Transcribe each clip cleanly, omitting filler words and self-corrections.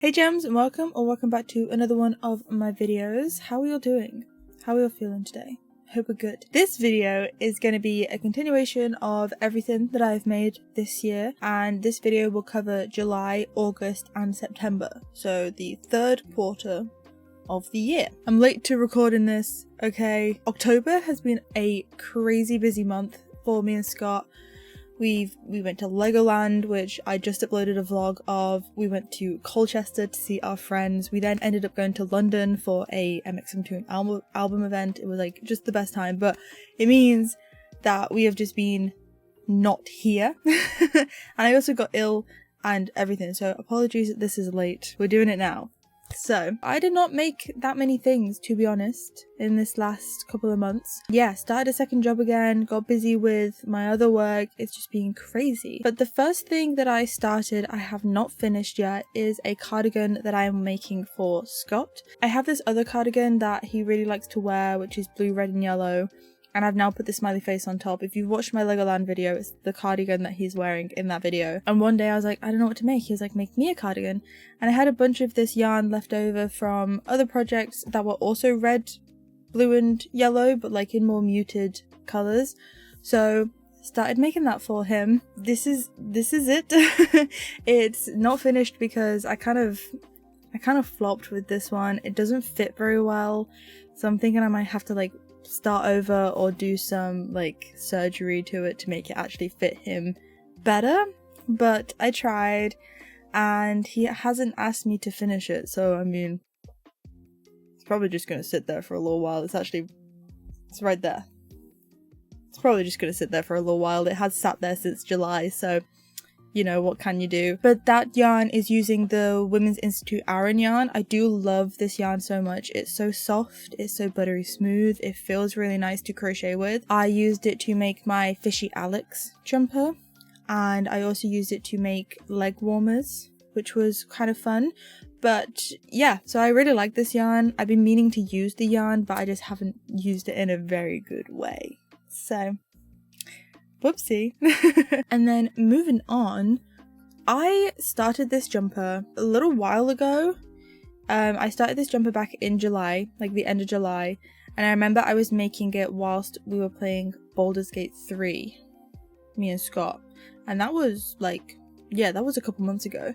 Hey gems, and welcome back to another one of my videos. How are you all doing? How are you all feeling today? Hope we're good. This video is going to be a continuation of everything that I've made this year, and this video will cover July, August and September, so the third quarter of the year. I'm late to recording this, okay? October has been a crazy busy month for me and Scott. We went to Legoland, which I just uploaded a vlog of. We went to Colchester to see our friends. We then ended up going to London for a MXM2 album event. It was like just the best time, but it means that we have just been not here. And I also got ill and everything, so apologies that this is late. We're doing it now. So, I did not make that many things, to be honest, in this last couple of months. Yeah, started a second job again, got busy with my other work, it's just been crazy. But the first thing that I started, I have not finished yet, is a cardigan that I am making for Scott. I have this other cardigan that he really likes to wear, which is blue, red and yellow. And I've now put the smiley face on top. If you've watched my Legoland video, it's the cardigan that he's wearing in that video. And one day I was like, I don't know what to make. He was like, make me a cardigan. And I had a bunch of this yarn left over from other projects that were also red, blue and yellow, but like in more muted colours. So started making that for him. This is it. It's not finished because I kind of flopped with this one. It doesn't fit very well. So I'm thinking I might have to like start over or do some like surgery to it to make it actually fit him better, but I tried and he hasn't asked me to finish it, so I mean it's probably just gonna sit there for a little while. It's right there. It's probably just gonna sit there for a little while. It has sat there since July, so you know, what can you do? But that yarn is using the Women's Institute Aran yarn. I do love this yarn so much. It's so soft, it's so buttery smooth, it feels really nice to crochet with. I used it to make my Fishy Alex jumper, and I also used it to make leg warmers, which was kind of fun. But yeah, so I really like this yarn. I've been meaning to use the yarn, but I just haven't used it in a very good way. So whoopsie. And then moving on, I started this jumper a little while ago. I started this jumper back in July, like the end of July, and I remember I was making it whilst we were playing Baldur's Gate 3, me and Scott, and that was like, yeah, that was a couple months ago.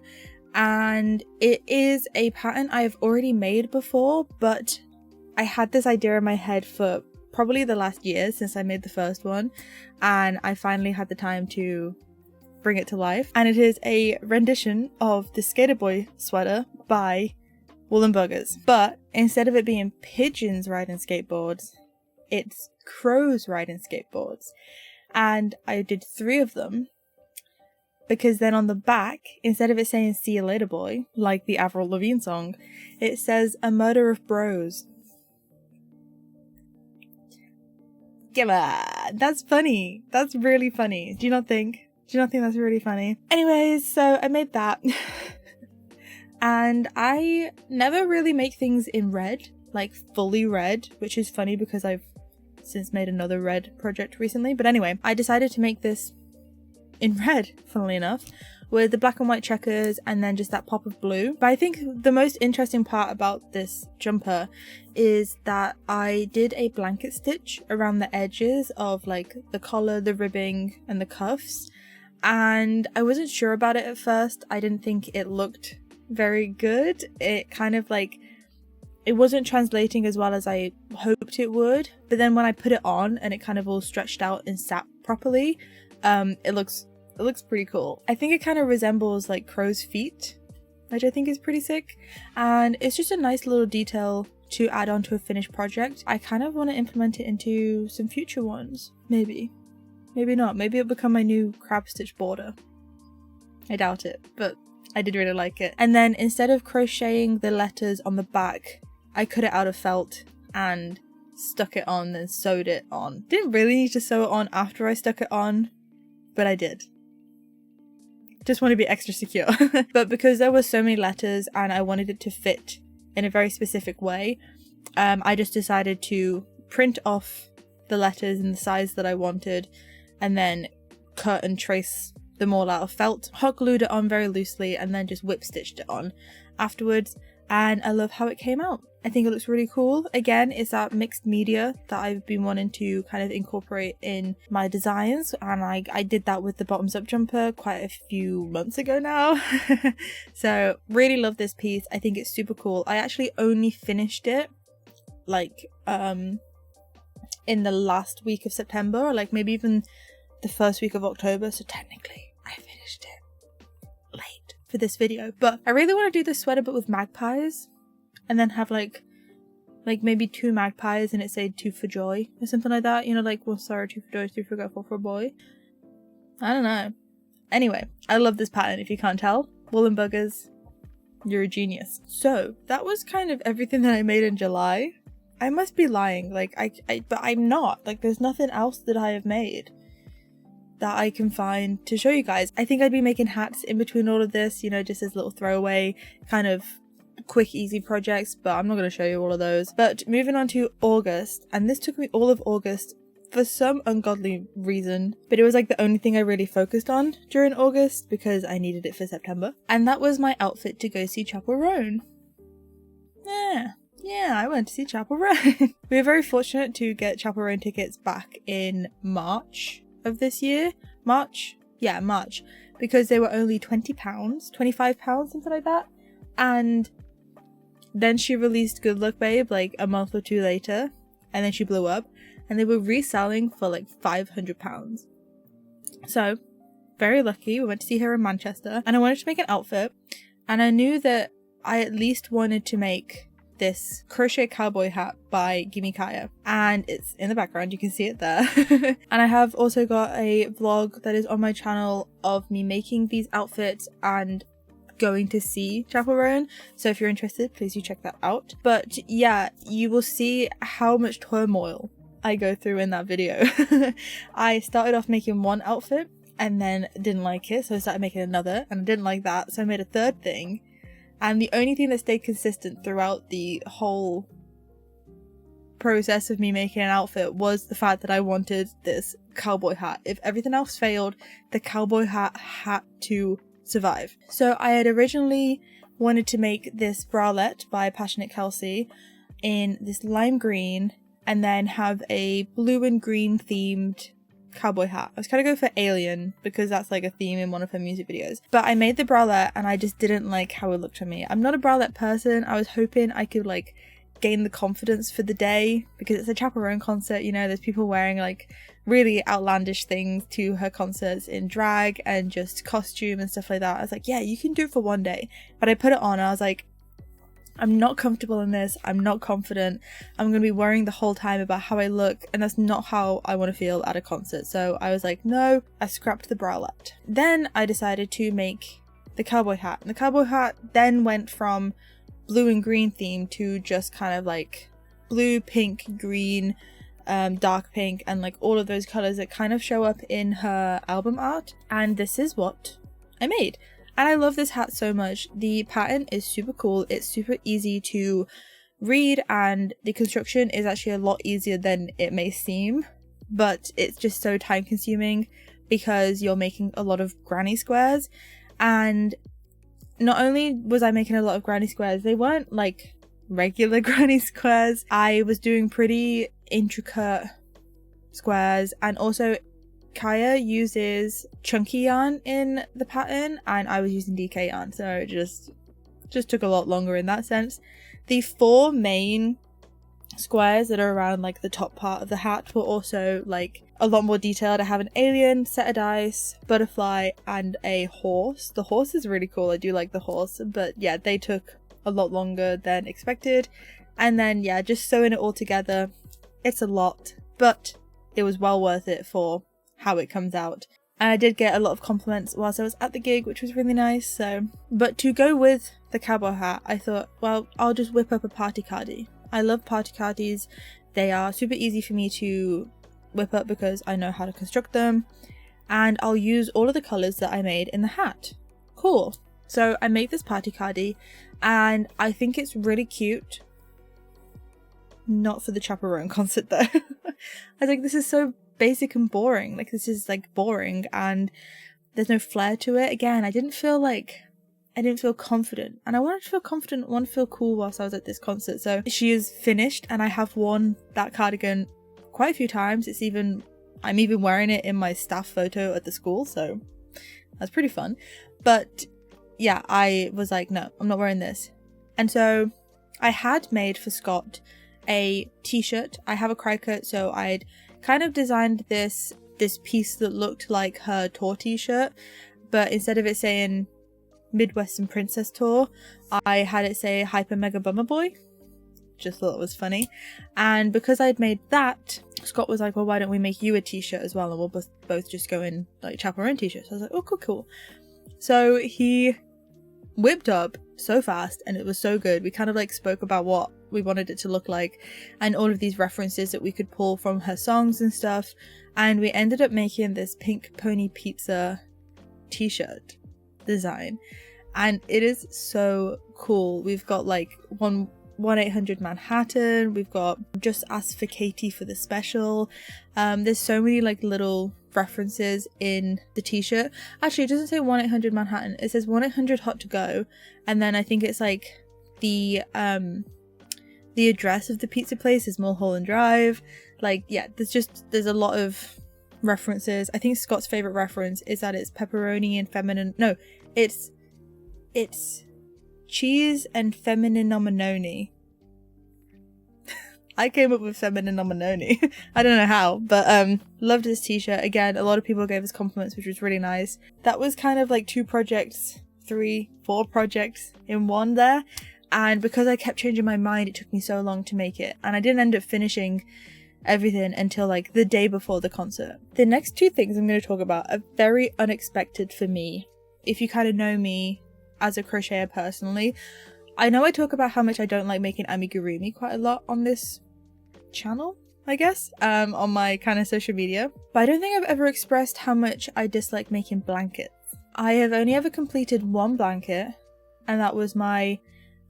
And it is a pattern I have already made before, but I had this idea in my head for probably the last year since I made the first one, and I finally had the time to bring it to life. And it is a rendition of the Skater Boy sweater by Wool & Buggers, but instead of it being pigeons riding skateboards, it's crows riding skateboards. And I did 3 of them because then on the back, instead of it saying "See you later, boy," like the Avril Lavigne song, it says "A murder of bros." Come on, that's funny. That's really funny. Do you not think that's really funny? Anyways, so I made that. And I never really make things in red, like fully red, which is funny because I've since made another red project recently. But anyway, I decided to make this in red, funnily enough, with the black and white checkers and then just that pop of blue. But I think the most interesting part about this jumper is that I did a blanket stitch around the edges of like the collar, the ribbing and the cuffs, and I wasn't sure about it at first. I didn't think it looked very good. It kind of like, it wasn't translating as well as I hoped it would, but then when I put it on and it kind of all stretched out and sat properly, it looks pretty cool. I think it kind of resembles like crow's feet, which I think is pretty sick, and it's just a nice little detail to add on to a finished project. I kind of want to implement it into some future ones. Maybe not. Maybe it'll become my new crab stitch border. I doubt it, but I did really like it. And then instead of crocheting the letters on the back, I cut it out of felt and stuck it on and sewed it on. Didn't really need to sew it on after I stuck it on, but I did. Just want to be extra secure. But because there were so many letters and I wanted it to fit in a very specific way, I just decided to print off the letters in the size that I wanted and then cut and trace them all out of felt, hot glued it on very loosely and then just whip stitched it on. afterwards, and I love how it came out. I think it looks really cool. Again, it's that mixed media that I've been wanting to kind of incorporate in my designs, and I did that with the bottoms up jumper quite a few months ago now. So really love this piece. I think it's super cool. I actually only finished it like in the last week of September, or like maybe even the first week of October, so technically I finished it late for this video. But I really want to do this sweater but with magpies, and then have like maybe 2 magpies and it say 2 for joy or something like that, you know, like, well, sorry, 2 for joy, 3 for girl, 4 for a boy. I don't know. Anyway, I love this pattern, if you can't tell. Woolen buggers, you're a genius. So that was kind of everything that I made in July. I must be lying, like but I'm not. Like, there's nothing else that I have made that I can find to show you guys. I think I'd be making hats in between all of this, you know, just as little throwaway kind of quick easy projects, but I'm not going to show you all of those. But moving on to August, and this took me all of August for some ungodly reason, but it was like the only thing I really focused on during August because I needed it for September, and that was my outfit to go see Chapel Roan. Yeah, I went to see Chapel Roan. We were very fortunate to get Chapel Roan tickets back in March of this year. March, because they were only £20, £25, something like that. And then she released Good Luck Babe like a month or 2 later, and then she blew up, and they were reselling for like £500. So very lucky. We went to see her in Manchester, and I wanted to make an outfit, and I knew that I at least wanted to make this crochet cowboy hat by Gimme Kaya, and it's in the background, you can see it there. And I have also got a vlog that is on my channel of me making these outfits and going to see Chapel Roan, so if you're interested, please do check that out. But yeah, you will see how much turmoil I go through in that video. I started off making one outfit and then didn't like it, so I started making another, and I didn't like that, so I made a third thing. And the only thing that stayed consistent throughout the whole process of me making an outfit was the fact that I wanted this cowboy hat. If everything else failed, the cowboy hat had to survive. So I had originally wanted to make this bralette by Passionate Kelsey in this lime green, and then have a blue and green themed cowboy hat. I was kind of going for alien because that's like a theme in one of her music videos, but I made the bralette and I just didn't like how it looked on me. I'm not a bralette person. I was hoping I could like gain the confidence for the day because it's a Chapel Roan concert, you know, there's people wearing like really outlandish things to her concerts in drag and just costume and stuff like that. I was like, yeah, you can do it for one day. But I put it on and I was like, I'm not comfortable in this, I'm not confident, I'm going to be worrying the whole time about how I look, and that's not how I want to feel at a concert. So I was like, no, I scrapped the bralette. Then I decided to make the cowboy hat, and the cowboy hat then went from blue and green theme to just kind of like blue, pink, green, dark pink, and like all of those colors that kind of show up in her album art. And this is what I made. And I love this hat so much. The pattern is super cool. It's super easy to read, and the construction is actually a lot easier than it may seem, but it's just so time consuming because you're making a lot of granny squares. And not only was I making a lot of granny squares, they weren't like regular granny squares. I was doing pretty intricate squares, and also Kaya uses chunky yarn in the pattern and I was using DK yarn, so it just took a lot longer in that sense. The 4 main squares that are around like the top part of the hat were also like a lot more detailed. I have an alien, set of dice, butterfly, and a horse. The horse is really cool. I do like the horse, but yeah, they took a lot longer than expected. And then yeah, just sewing it all together, it's a lot, but it was well worth it for how it comes out. And I did get a lot of compliments whilst I was at the gig, which was really nice. So, but to go with the cowboy hat, I thought, well, I'll just whip up a party cardie. I love party cardies. They are super easy for me to whip up because I know how to construct them, and I'll use all of the colors that I made in the hat. Cool. So I made this party cardie and I think it's really cute. Not for the Chapel Roan concert though. I was like, this is so basic and boring. Like, this is like boring and there's no flair to it. Again, I didn't feel like I didn't feel confident, and I wanted to feel confident, I wanted to feel cool whilst I was at this concert. So she is finished, and I have worn that cardigan quite a few times. I'm even wearing it in my staff photo at the school, so that's pretty fun. But yeah, I was like, no, I'm not wearing this. And so I had made for Scott a t-shirt. I have a cry cut, so I'd kind of designed this piece that looked like her tour t-shirt, but instead of it saying Midwestern Princess Tour, I had it say Hyper Mega Bummer Boy. Just thought it was funny. And because I'd made that, Scott was like, well, why don't we make you a t-shirt as well, and we'll both just go in like chap our own t-shirts. I was like, oh, cool. So he whipped up so fast, and it was so good. We kind of like spoke about what we wanted it to look like and all of these references that we could pull from her songs and stuff, and we ended up making this pink pony pizza t-shirt design, and it is so cool. We've got like 1-800 Manhattan, we've got Just Ask for Katie for the special. There's so many like little references in the t-shirt. Actually, it doesn't say 1-800 Manhattan, it says 1-800 Hot to Go, and then I think it's like the address of the pizza place is Mulholland Drive. Like, yeah, there's a lot of references. I think Scott's favorite reference is that it's pepperoni and feminine, no, it's cheese and feminine nominoni. I came up with feminine nominoni. I don't know how, but loved this t-shirt. Again, a lot of people gave us compliments, which was really nice. That was kind of like 4 projects in one there, and because I kept changing my mind, it took me so long to make it, and I didn't end up finishing everything until like the day before the concert. The next 2 things I'm going to talk about are very unexpected for me. If you kind of know me as a crocheter personally, I know I talk about how much I don't like making amigurumi quite a lot on this channel, I guess, on my kind of social media, but I don't think I've ever expressed how much I dislike making blankets. I have only ever completed 1 blanket, and that was my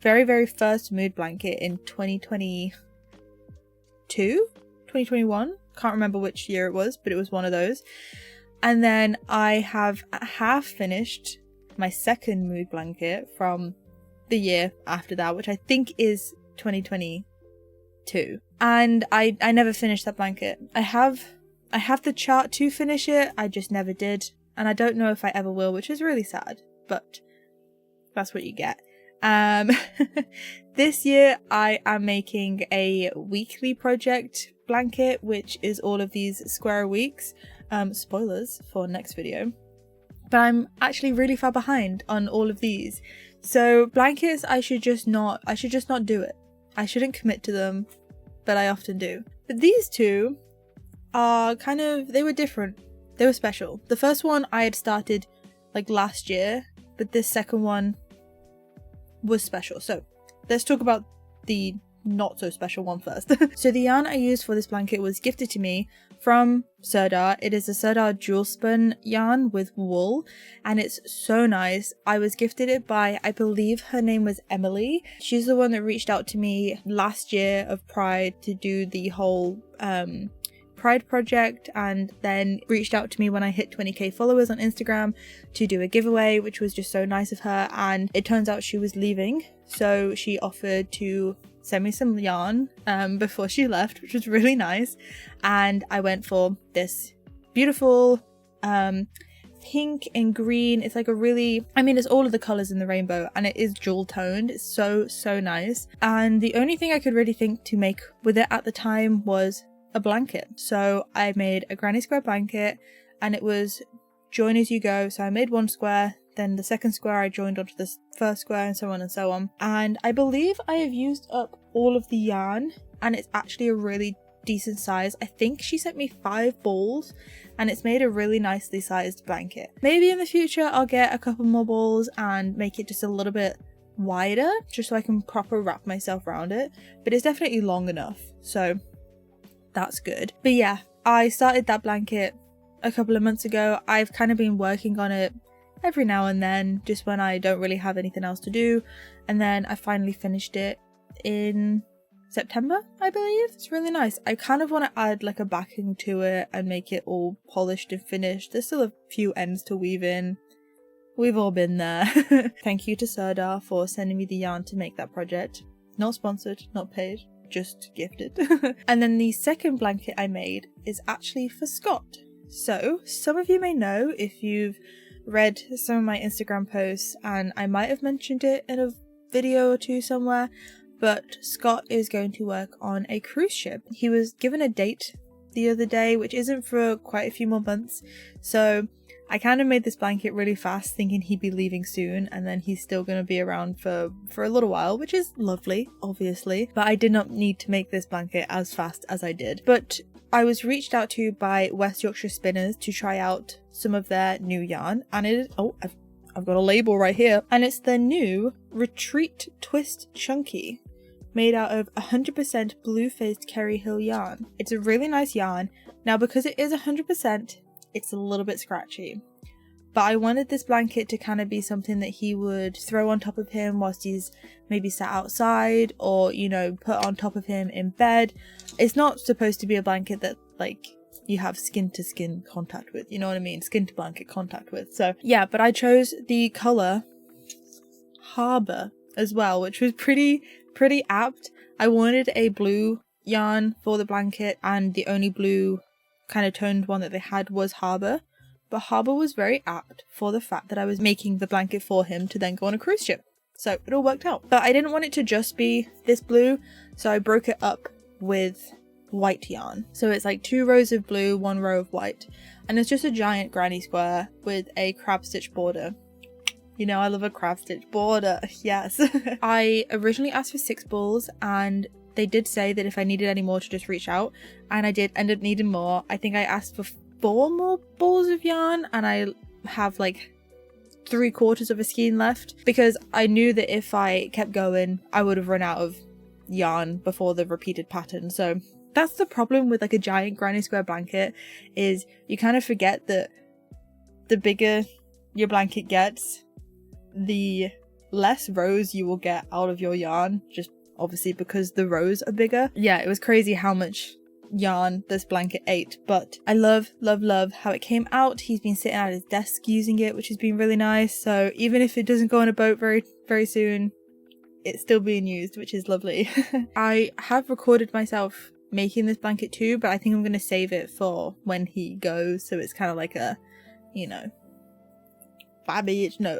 very, very first mood blanket in 2021, can't remember which year it was, but it was one of those. And then I have half finished my second mood blanket from the year after that, which I think is 2022, and I never finished that blanket. I have the chart to finish it, I just never did, and I don't know if I ever will, which is really sad, but that's what you get. This year I am making a weekly project blanket, which is all of these square weeks. Spoilers for next video, but I'm actually really far behind on all of these. So blankets, I should just not do it. I shouldn't commit to them, but I often do. But these 2 are they were different. They were special. The first one I had started like last year, but this second one was special. So let's talk about the not so special one first. So the yarn I used for this blanket was gifted to me from Sirdar. It is a Sirdar jewel spun yarn with wool, and it's so nice. I was gifted it by, I believe her name was Emily. She's the one that reached out to me last year of Pride to do the whole Pride project, and then reached out to me when I hit 20k followers on Instagram to do a giveaway, which was just so nice of her. And it turns out she was leaving, so she offered to send me some yarn before she left, which was really nice. And I went for this beautiful pink and green. It's like a really, it's all of the colors in the rainbow, and it is jewel toned. It's so nice. And the only thing I could really think to make with it at the time was a blanket. So I made a granny square blanket, and it was join as you go. So I made 1 square, then the second square I joined onto the first square, and so on and so on. And I believe I have used up all of the yarn, and it's actually a really decent size. I think she sent me 5 balls, and it's made a really nicely sized blanket. Maybe in the future I'll get a couple more balls and make it just a little bit wider, just so I can proper wrap myself around it, but it's definitely long enough, so that's good. But yeah, I started that blanket a couple of months ago. I've kind of been working on it every now and then, just when I don't really have anything else to do, and then I finally finished it in September, I believe. It's really nice. I kind of want to add like a backing to it and make it all polished and finished. There's still a few ends to weave in, We've all been there. Thank you to Serdar for sending me the yarn to make that project. Not sponsored, not paid, just gifted. And then the second blanket I made is actually for Scott. So, some of you may know if you've read some of my Instagram posts, and I might have mentioned it in a video or two somewhere, but Scott is going to work on a cruise ship. He was given a date the other day, which isn't for quite a few more months, so I kind of made this blanket really fast thinking he'd be leaving soon, and then he's still going to be around for a little while, which is lovely, obviously, but I did not need to make this blanket as fast as I did. But I was reached out to by West Yorkshire Spinners to try out some of their new yarn, and it is, oh, I've got a label right here, and it's their new Retreat Twist Chunky, made out of 100% blue-faced Kerry Hill yarn. It's a really nice yarn. Now, because it is 100%, it's a little bit scratchy, but I wanted this blanket to kind of be something that he would throw on top of him whilst he's maybe sat outside, or, you know, put on top of him in bed. It's not supposed to be a blanket that, like, you have skin to skin contact with, you know what I mean? Skin to blanket contact with. So yeah, but I chose the colour Harbour as well, which was pretty apt. I wanted a blue yarn for the blanket, and the only blue kind of toned one that they had was Harbour, but Harbour was very apt for the fact that I was making the blanket for him to then go on a cruise ship, so it all worked out. But I didn't want it to just be this blue, so I broke it up with white yarn, so it's like 2 rows of blue, 1 row of white, and it's just a giant granny square with a crab stitch border. You know, I love a crab stitch border, yes. I originally asked for 6 balls, and they did say that if I needed any more to just reach out, and I did end up needing more. I think I asked for 4 more balls of yarn, and I have like 3/4 of a skein left, because I knew that if I kept going I would have run out of yarn before the repeated pattern. So that's the problem with like a giant granny square blanket, is you kind of forget that the bigger your blanket gets, the less rows you will get out of your yarn, just obviously because the rows are bigger. Yeah, it was crazy how much yarn this blanket ate, but I love how it came out. He's been sitting at his desk using it, which has been really nice, so even if it doesn't go on a boat very soon, it's still being used, which is lovely. I have recorded myself making this blanket too, but I think I'm going to save it for when he goes, so it's kind of like a, you know, bye bitch, no.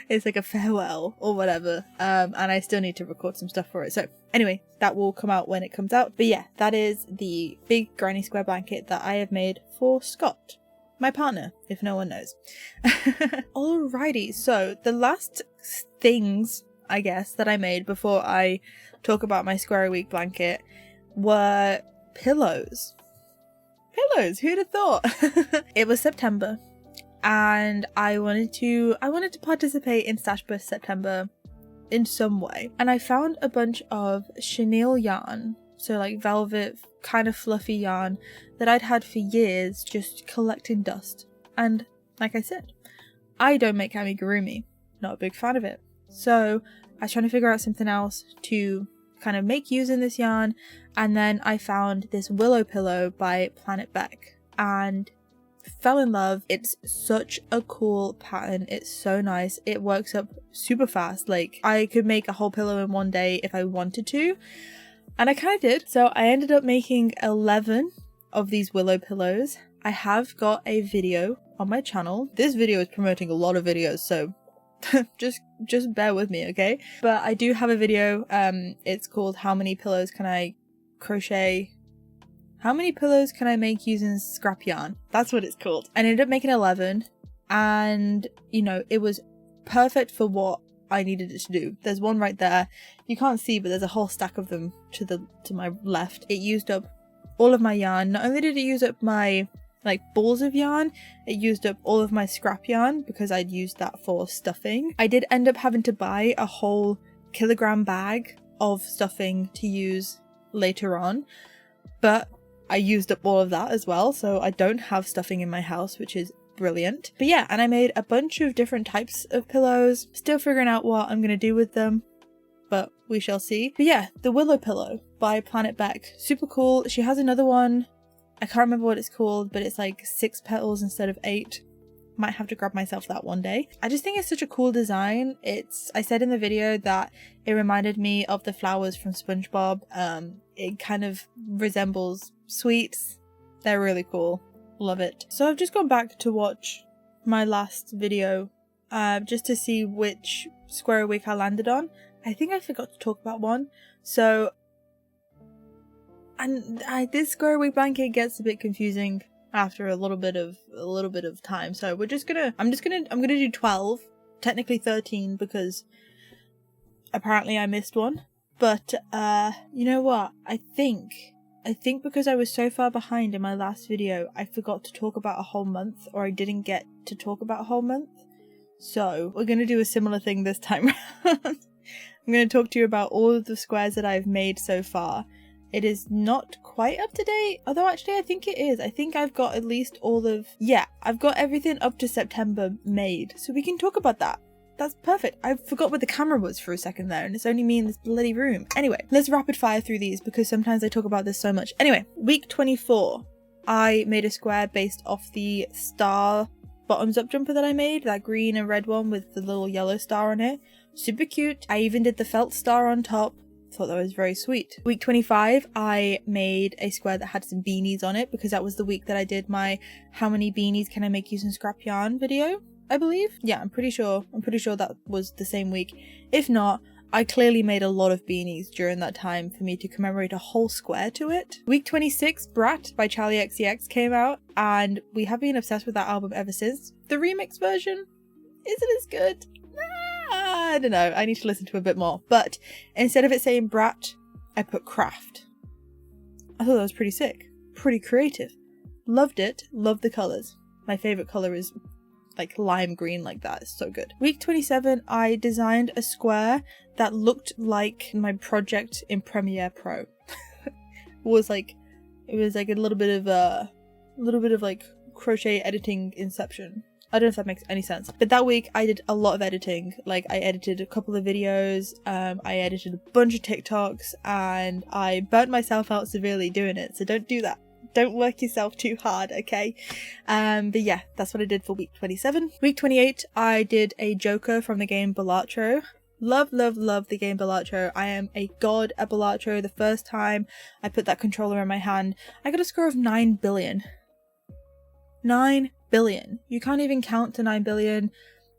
It's like a farewell or whatever, and I still need to record some stuff for it, so anyway, that will come out when it comes out. But yeah, that is the big granny square blanket that I have made for Scott, my partner, if no one knows. Alrighty, so the last things, I guess, that I made before I talk about my square week blanket were pillows. Who'd have thought? It was September, and I wanted to participate in Stash Burst September in some way, and I found a bunch of chenille yarn, so like velvet kind of fluffy yarn that I'd had for years just collecting dust. And like I said, I don't make amigurumi, not a big fan of it, so I was trying to figure out something else to kind of make using this yarn, and then I found this Willow Pillow by Planet Beck and fell in love. It's such a cool pattern, it's so nice, it works up super fast. Like, I could make a whole pillow in one day if I wanted to, and I kind of did. So I ended up making 11 of these Willow pillows. I have got a video on my channel. This video is promoting a lot of videos, so just bear with me, okay? But I do have a video, it's called How Many Pillows Can I Crochet? How many pillows can I make using scrap yarn? That's what it's called. I ended up making 11, and you know, it was perfect for what I needed it to do. There's one right there. You can't see, but there's a whole stack of them to my left. It used up all of my yarn. Not only did it use up my like balls of yarn, it used up all of my scrap yarn because I'd used that for stuffing. I did end up having to buy a whole kilogram bag of stuffing to use later on, but I used up all of that as well, so I don't have stuffing in my house, which is brilliant. But yeah, and I made a bunch of different types of pillows, still figuring out what I'm gonna do with them, but we shall see. But yeah, the Willow Pillow by Planet Beck, super cool. She has another one, I can't remember what it's called, but it's like 6 petals instead of 8. Might have to grab myself that one day. I just think it's such a cool design. I said in the video that it reminded me of the flowers from SpongeBob. It kind of resembles sweets. They're really cool. Love it. So I've just gone back to watch my last video just to see which square a week I landed on. I think I forgot to talk about one. So this square a week blanket gets a bit confusing after a little bit of time. So I'm gonna do 12, technically 13, because apparently I missed one. But you know what? I think because I was so far behind in my last video, I forgot to talk about a whole month, or I didn't get to talk about a whole month. So we're gonna do a similar thing this time around. I'm gonna talk to you about all of the squares that I've made so far. It is not quite up to date, although actually I think it is. I think I've got at least I've got everything up to September made, so we can talk about that. That's perfect. I forgot where the camera was for a second there, and it's only me in this bloody room. Anyway, let's rapid fire through these because sometimes I talk about this so much. Anyway, week 24, I made a square based off the star bottoms up jumper that I made, that green and red one with the little yellow star on it. Super cute. I even did the felt star on top. Thought that was very sweet. Week 25, I made a square that had some beanies on it because that was the week that I did my how many beanies can I make using scrap yarn video, I believe. Yeah, I'm pretty sure that was the same week. If not, I clearly made a lot of beanies during that time for me to commemorate a whole square to it. Week 26, Brat by Charlie XCX came out, and we have been obsessed with that album ever since. The remix version isn't as good. I don't know, I need to listen to a bit more. But instead of it saying Brat, I put Craft. I thought that was pretty sick. Pretty creative. Loved it. Loved the colours. My favourite colour is like lime green like that. It's so good. Week 27, I designed a square that looked like my project in Premiere Pro. It was like a little bit of like crochet editing inception. I don't know if that makes any sense. But that week I did a lot of editing. Like I edited a couple of videos, I edited a bunch of TikToks, and I burnt myself out severely doing it. So don't do that. Don't work yourself too hard, okay? But yeah, that's what I did for week 27. Week 28, I did a Joker from the game Balatro. Love, love, love the game Balatro. I am a god at Balatro. The first time I put that controller in my hand, I got a score of 9 billion. 9 billion. You can't even count to 9 billion.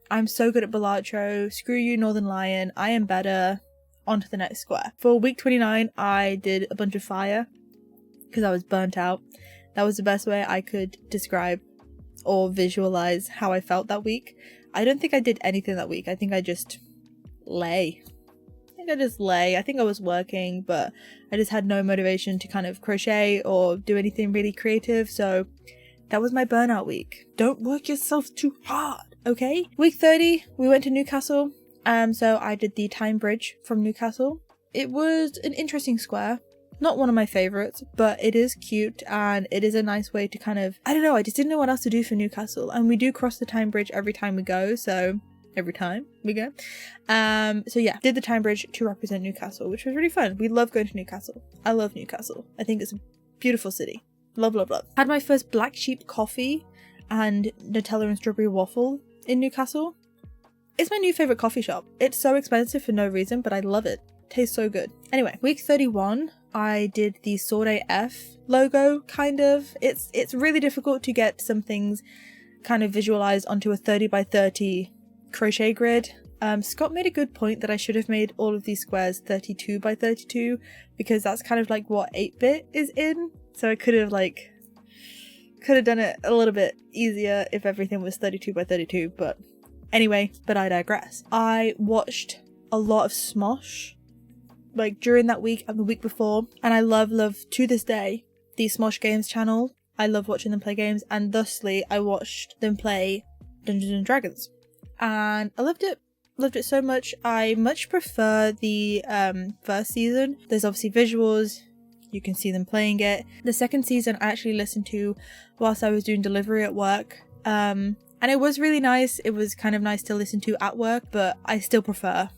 I'm so good at Balatro. Screw you, Northern Lion. I am better. On to the next square. For week 29, I did a bunch of fire because I was burnt out. That was the best way I could describe or visualize how I felt that week. I don't think I did anything that week. I think I just lay. I think I was working, but I just had no motivation to kind of crochet or do anything really creative. So that was my burnout week. Don't work yourself too hard, okay? Week 30, we went to Newcastle. So I did the Time Bridge from Newcastle. It was an interesting square. Not one of my favourites, but it is cute and it is a nice way to kind of, I don't know, I just didn't know what else to do for Newcastle. And we do cross the Time Bridge every time we go, so every time we go. So yeah, did the Time Bridge to represent Newcastle, which was really fun. We love going to Newcastle. I love Newcastle. I think it's a beautiful city. Love, love, love. Had my first Black Sheep coffee and Nutella and strawberry waffle in Newcastle. It's my new favourite coffee shop. It's so expensive for no reason, but I love it. Tastes so good. Anyway, week 31, I did the Sword AF logo, kind of. It's really difficult to get some things kind of visualized onto a 30 by 30 crochet grid. Scott made a good point that I should have made all of these squares 32 by 32 because that's kind of like what 8-bit is in. So I could have done it a little bit easier if everything was 32 by 32, but anyway, but I digress. I watched a lot of Smosh, like during that week and the week before, and I love to this day the Smosh Games channel. I love watching them play games, and thusly I watched them play Dungeons and Dragons, and I loved it so much. I much prefer the first season. There's obviously visuals, you can see them playing it. The second season I actually listened to whilst I was doing delivery at work, and it was really nice. It was kind of nice to listen to at work, but I still prefer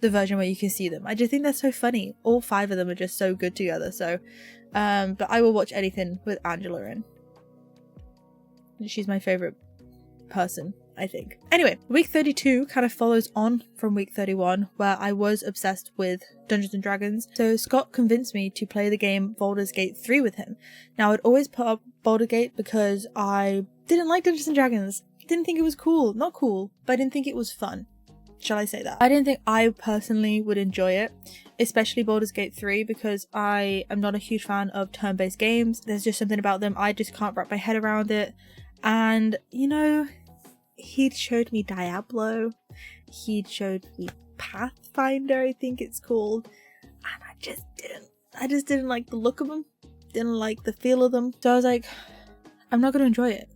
the version where you can see them. I just think they're so funny. All 5 of them are just so good together. So but I will watch anything with Angela in. She's my favorite person, I think. Anyway, week 32 kind of follows on from week 31, where I was obsessed with Dungeons and Dragons. So Scott convinced me to play the game Baldur's Gate 3 with him. Now, I'd always put up Baldur's Gate because I didn't like Dungeons and Dragons. Didn't think it was cool. Not cool, but I didn't think it was fun. Shall I say that? I didn't think I personally would enjoy it, especially Baldur's Gate 3, because I am not a huge fan of turn-based games. There's just something about them, I just can't wrap my head around it. And, you know, he'd showed me Diablo, he'd showed me Pathfinder, I think it's called, and I just didn't like the look of them, didn't like the feel of them. So I was like, I'm not going to enjoy it.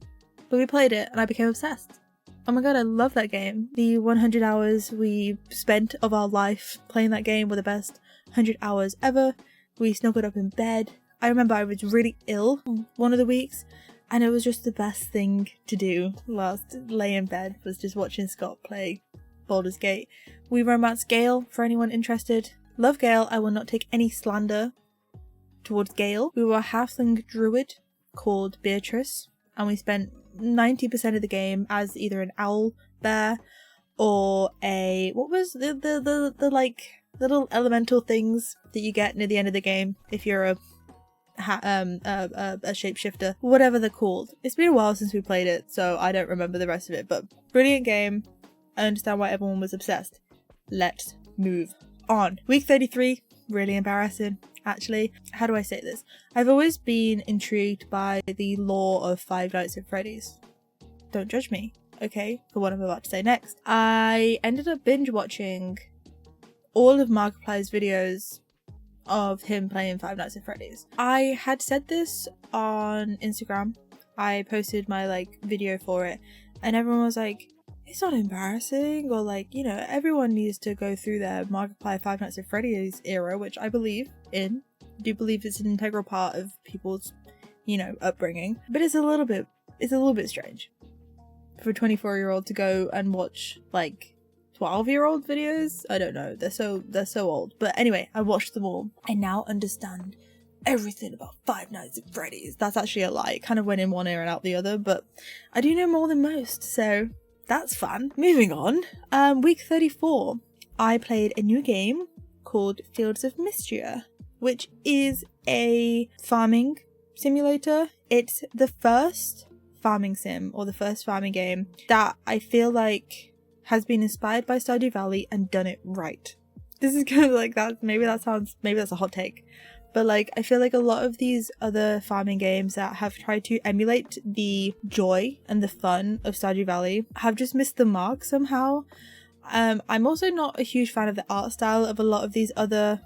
But we played it and I became obsessed. Oh my god, I love that game. The 100 hours we spent of our life playing that game were the best 100 hours ever. We snuggled up in bed. I remember I was really ill one of the weeks, and it was just the best thing to do whilst lay in bed was just watching Scott play Baldur's Gate. We romanced Gale, for anyone interested. Love Gale, I will not take any slander towards Gale. We were a halfling druid called Beatrice, and we spent 90% of the game as either an owl bear or a, what was the like little elemental things that you get near the end of the game if you're a shapeshifter, whatever they're called. It's been a while since we played it, so I don't remember the rest of it, but brilliant game. I understand why everyone was obsessed. Let's move on. Week 33, really embarrassing. Actually, how do I say this? I've always been intrigued by the lore of Five Nights at Freddy's. Don't judge me, okay, for what I'm about to say next. I ended up binge watching all of Markiplier's videos of him playing Five Nights at Freddy's. I had said this on Instagram. I posted my video for it, and everyone was like, it's not embarrassing, or you know, everyone needs to go through their Markiplier Five Nights at Freddy's era, which I believe in. I do believe it's an integral part of people's, you know, upbringing. But it's a little bit strange for a 24-year-old to go and watch 12-year-old videos. I don't know, they're so old. But anyway, I watched them all. I now understand everything about Five Nights at Freddy's. That's actually a lie. It kind of went in one ear and out the other, but I do know more than most, so that's fun. Moving on, week 34, I played a new game called Fields of Mystria, which is a farming simulator. It's the first farming sim, or the first farming game, that I feel like has been inspired by Stardew Valley and done it right. This is kind of that, maybe that's a hot take, but I feel like a lot of these other farming games that have tried to emulate the joy and the fun of Stardew Valley have just missed the mark somehow. I'm also not a huge fan of the art style of a lot of these other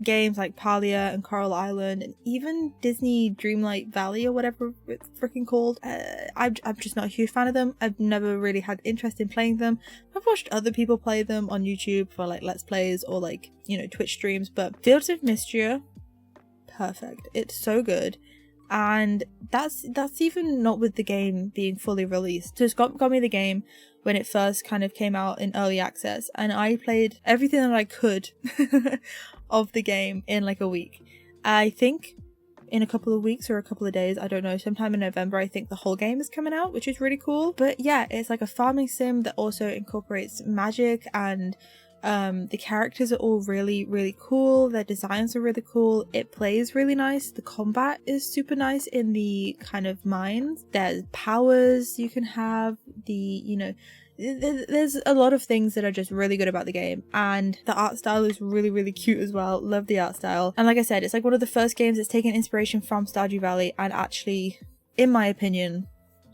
games like Palia and Coral Island, and even Disney Dreamlight Valley or whatever it's freaking called. I'm just not a huge fan of them. I've never really had interest in playing them. I've watched other people play them on YouTube for Let's Plays or you know, Twitch streams, but Fields of Mystria, perfect. It's so good. And that's even not with the game being fully released. So Scott got me the game when it first kind of came out in early access, and I played everything that I could of the game in a week. I think in a couple of weeks or a couple of days, I don't know, sometime in November, I think the whole game is coming out, which is really cool. But yeah, it's a farming sim that also incorporates magic, and the characters are all really cool. Their designs are really cool. It plays really nice. The combat is super nice in the kind of mines. There's powers you can have. You know, there's a lot of things that are just really good about the game, and the art style is really cute as well. Love the art style. And like I said, it's one of the first games that's taken inspiration from Stardew Valley and actually, in my opinion,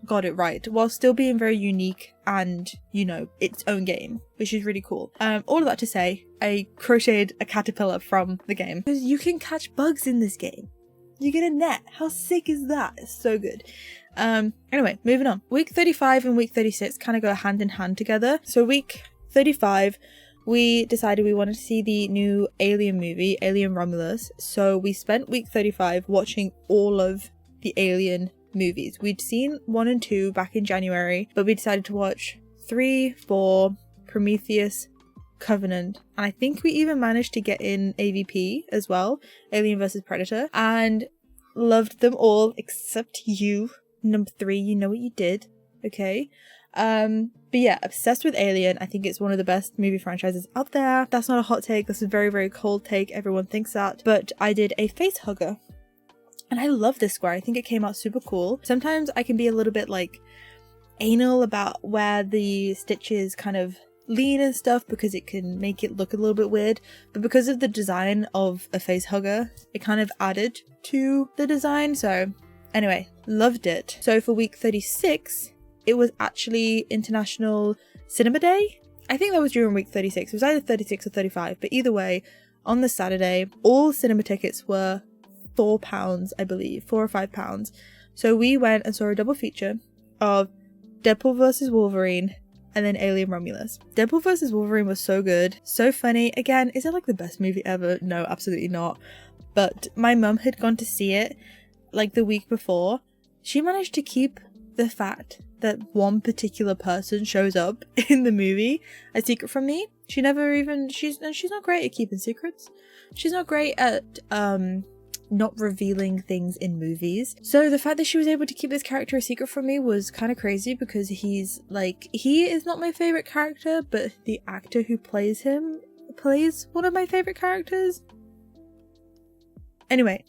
got it right, while still being very unique and, you know, its own game, which is really cool. All of that to say, I crocheted a caterpillar from the game, because you can catch bugs in this game. You get a net. How sick is that? It's so good. Anyway, moving on. Week 35 and week 36 kind of go hand in hand together. So week 35, we decided we wanted to see the new Alien movie, Alien Romulus. So we spent week 35 watching all of the Alien movies. We'd seen 1 and 2 back in January, but we decided to watch 3, 4, Prometheus, Covenant, and I think we even managed to get in AVP as well, Alien vs Predator, and loved them all except you, number 3. You know what you did, okay? But yeah, obsessed with Alien. I think it's one of the best movie franchises out there. That's not a hot take, that's a very, very cold take. Everyone thinks that. But I did a face hugger. And I love this square. I think it came out super cool. Sometimes I can be a little bit like anal about where the stitches kind of lean and stuff because it can make it look a little bit weird, but because of the design of a face hugger, it kind of added to the design. So anyway, loved it. So for week 36, it was actually International Cinema Day. I think that was during week 36. It was either 36 or 35, but either way, on the Saturday, all cinema tickets were £4, I believe, £4 or £5. So we went and saw a double feature of Deadpool vs. Wolverine and then Alien Romulus. Deadpool vs. Wolverine was so good, so funny. Again, is it like the best movie ever? No, absolutely not. But my mum had gone to see it like the week before. She managed to keep the fact that one particular person shows up in the movie a secret from me. She never even, she's not great at keeping secrets. She's not great at not revealing things in movies. So the fact that she was able to keep this character a secret from me was kind of crazy, because he is not my favorite character, but the actor who plays him plays one of my favorite characters. Anyway,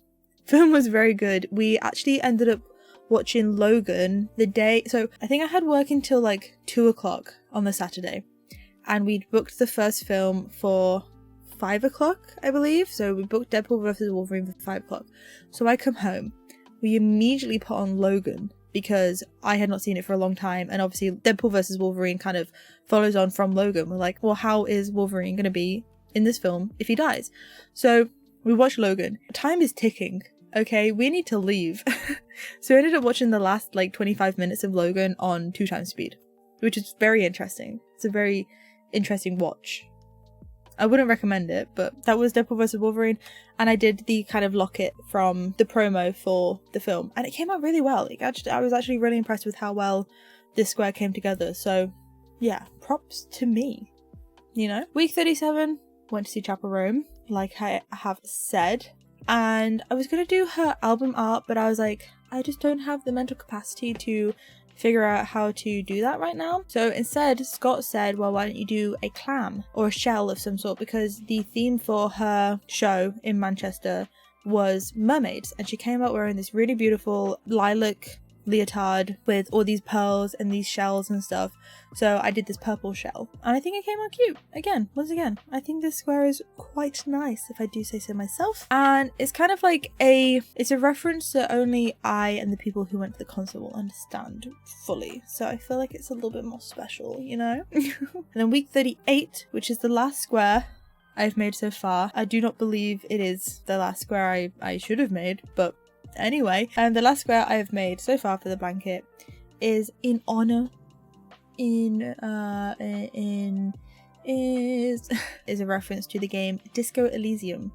film was very good. We actually ended up watching Logan the day, so I think I had work until like 2 o'clock on the Saturday, and we'd booked the first film for 5 o'clock, I believe. So we booked Deadpool vs. Wolverine for 5 o'clock. So I come home, we immediately put on Logan because I had not seen it for a long time, and obviously Deadpool vs. Wolverine kind of follows on from Logan. We're like, well, how is Wolverine going to be in this film if he dies? So we watched Logan. Time is ticking. Okay, we need to leave. So I ended up watching the last like 25 minutes of Logan on 2 times speed, which is very interesting. It's a very interesting watch. I wouldn't recommend it, but that was Deadpool vs. Wolverine, and I did the kind of locket from the promo for the film, and it came out really well. I was actually really impressed with how well this square came together. So yeah, props to me, you know. Week 37, went to see Chapel Rome, like I have said, and I was gonna do her album art, but I was like, I just don't have the mental capacity to figure out how to do that right now. So instead, Scott said, well, why don't you do a clam or a shell of some sort, because the theme for her show in Manchester was mermaids, and she came out wearing this really beautiful lilac leotard with all these pearls and these shells and stuff. So I did this purple shell, and I think it came out cute. Once again, I think this square is quite nice, if I do say so myself. And it's kind of like it's a reference that only I and the people who went to the concert will understand fully. So I feel like it's a little bit more special, you know? And then week 38, which is the last square I've made so far. I do not believe it is the last square I should have made, but anyway, the last square I have made so far for the blanket is in honor is a reference to the game Disco Elysium,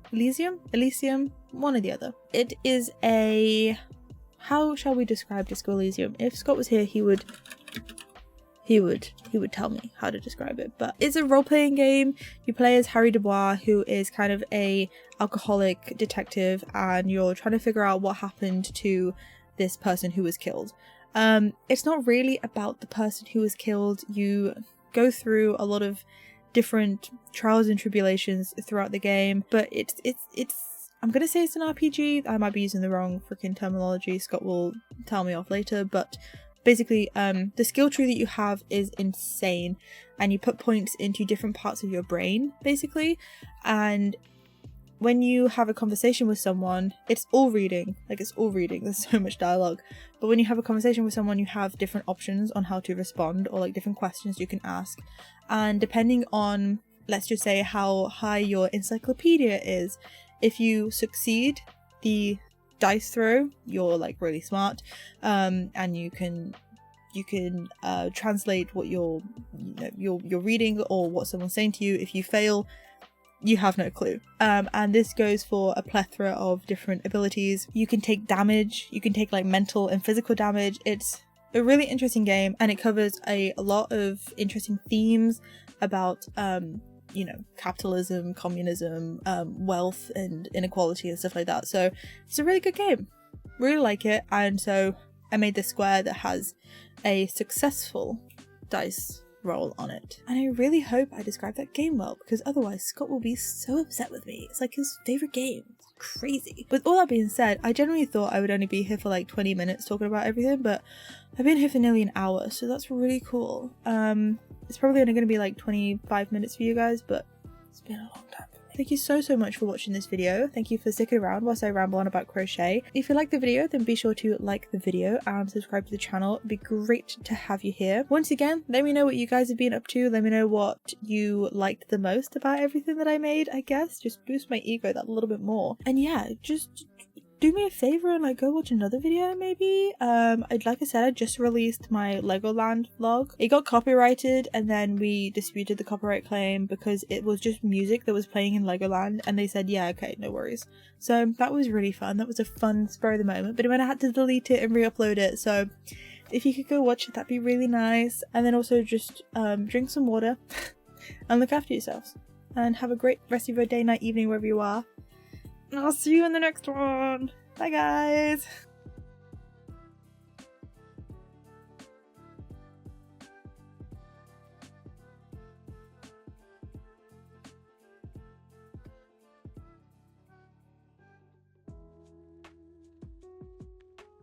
one or the other. It is how shall we describe Disco Elysium? If Scott was here, he would tell me how to describe it. But it's a role-playing game. You play as Harry Dubois, who is kind of a alcoholic detective, and you're trying to figure out what happened to this person who was killed. It's not really about the person who was killed. You go through a lot of different trials and tribulations throughout the game, but it's I'm gonna say it's an RPG. I might be using the wrong freaking terminology. Scott will tell me off later, but basically, the skill tree that you have is insane, and you put points into different parts of your brain, basically, and when you have a conversation with someone, it's all reading, there's so much dialogue, but when you have a conversation with someone, you have different options on how to respond, or like different questions you can ask, and depending on, let's just say, how high your encyclopedia is, if you succeed the dice throw, you're like really smart, and you can translate what you're reading or what someone's saying to you. If you fail, you have no clue. And this goes for a plethora of different abilities. You can take damage, you can take like mental and physical damage. It's a really interesting game, and it covers a lot of interesting themes about capitalism, communism, wealth and inequality and stuff like that. So it's a really good game, really like it. And so I made this square that has a successful dice roll on it. And I really hope I described that game well, because otherwise Scott will be so upset with me. It's like his favorite game. It's crazy. With all that being said, I generally thought I would only be here for like 20 minutes talking about everything, but I've been here for nearly an hour, so that's really cool. It's probably only going to be like 25 minutes for you guys, but it's been a long time. Thank you so much for watching this video. Thank you for sticking around whilst I ramble on about crochet. If you like the video, then be sure to like the video and subscribe to the channel. It'd be great to have you here. Once again, let me know what you guys have been up to. Let me know what you liked the most about everything that I made, I guess. Just boost my ego that little bit more. And yeah, just do me a favor and like go watch another video maybe. Like I said, I just released my Legoland vlog. It got copyrighted and then we disputed the copyright claim because it was just music that was playing in Legoland, and they said yeah, okay, no worries. So that was really fun. That was a fun spur of the moment, but then I had to delete it and re-upload it, so if you could go watch it, that'd be really nice. And then also just drink some water and look after yourselves and have a great rest of your day, night, evening, wherever you are. I'll see you in the next one. Bye guys.